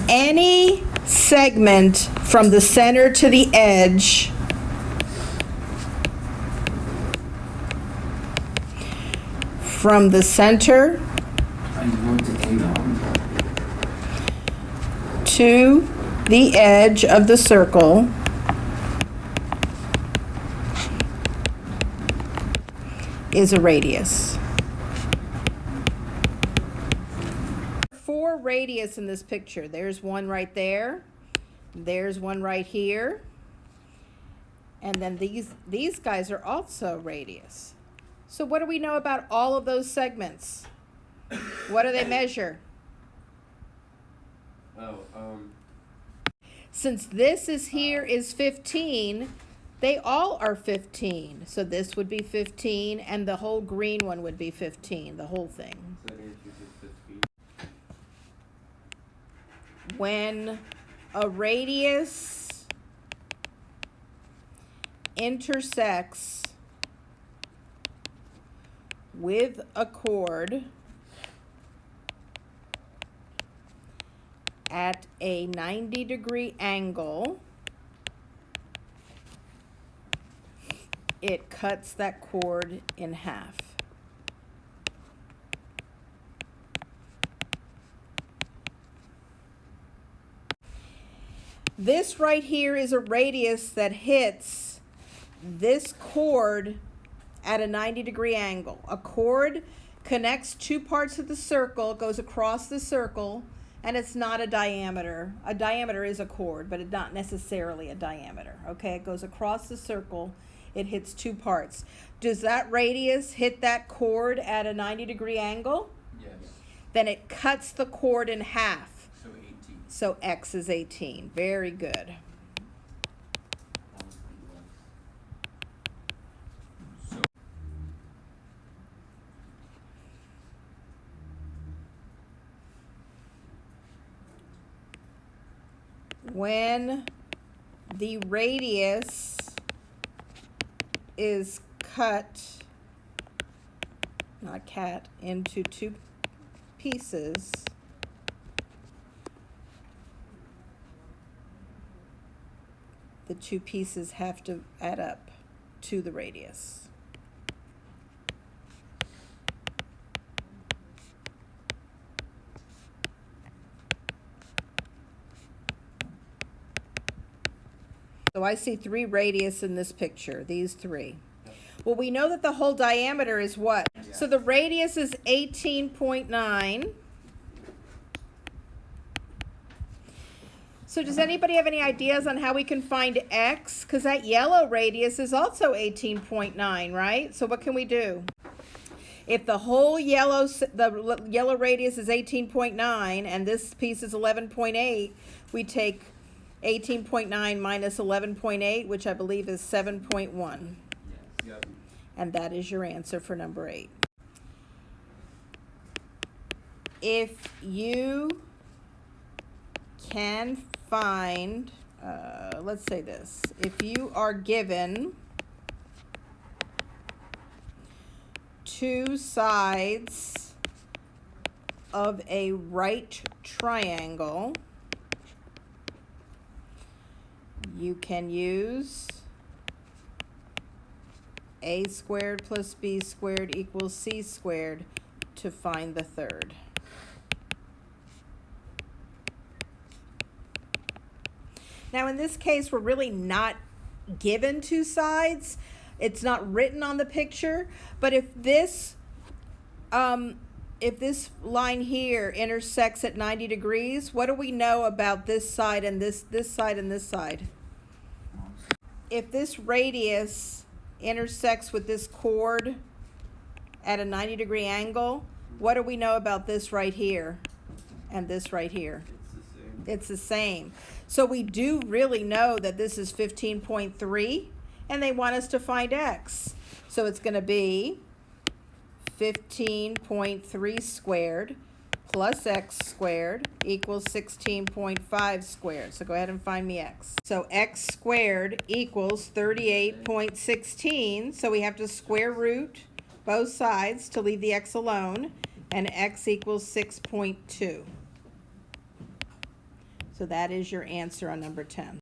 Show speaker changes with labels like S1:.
S1: any segment from the center to the edge from the center to the edge of the circle is a radius. 4 radius in this picture. There's one right there. There's one right here. And then these guys are also radius. So what do we know about all of those segments? What do they measure? Since this is here is 15, they all are 15. So this would be 15, and the whole green one would be 15, the whole thing. When a radius intersects with a chord at a 90-degree angle, it cuts that chord in half. This right here is a radius that hits this chord at a 90-degree angle. A chord connects 2 parts of the circle, goes across the circle, and it's not a diameter. A diameter is a chord, but it's not necessarily a diameter. Okay, it goes across the circle, it hits 2 parts. Does that radius hit that chord at a 90-degree angle?
S2: Yes.
S1: Then it cuts the chord in half.
S2: So 18.
S1: So x is 18. Very good. When the radius is cut, into 2 pieces, the 2 pieces have to add up to the radius. So I see 3 radius in this picture, these 3. Well, we know that the whole diameter is what? Yeah. So the radius is 18.9. So does anybody have any ideas on how we can find x? Because that yellow radius is also 18.9, right? So what can we do? If the whole yellow radius is 18.9 and this piece is 11.8, we take 18.9 minus 11.8, which I believe is 7.1.
S2: Yes. Yep.
S1: And that is your answer for number 8. If you can find, let's say this, if you are given 2 sides of a right triangle, you can use a squared plus b squared equals c squared to find the third. Now in this case, we're really not given 2 sides. It's not written on the picture, but if this line here intersects at 90 degrees, what do we know about this side and this side and this side? If this radius intersects with this chord at a 90-degree angle, what do we know about this right here and this right here? It's the same. So we do really know that this is 15.3, and they want us to find x. So it's going to be 15.3 squared plus x squared equals 16.5 squared. So go ahead and find me x. So x squared equals 38.16. So we have to square root both sides to leave the x alone, and x equals 6.2. So that is your answer on number 10.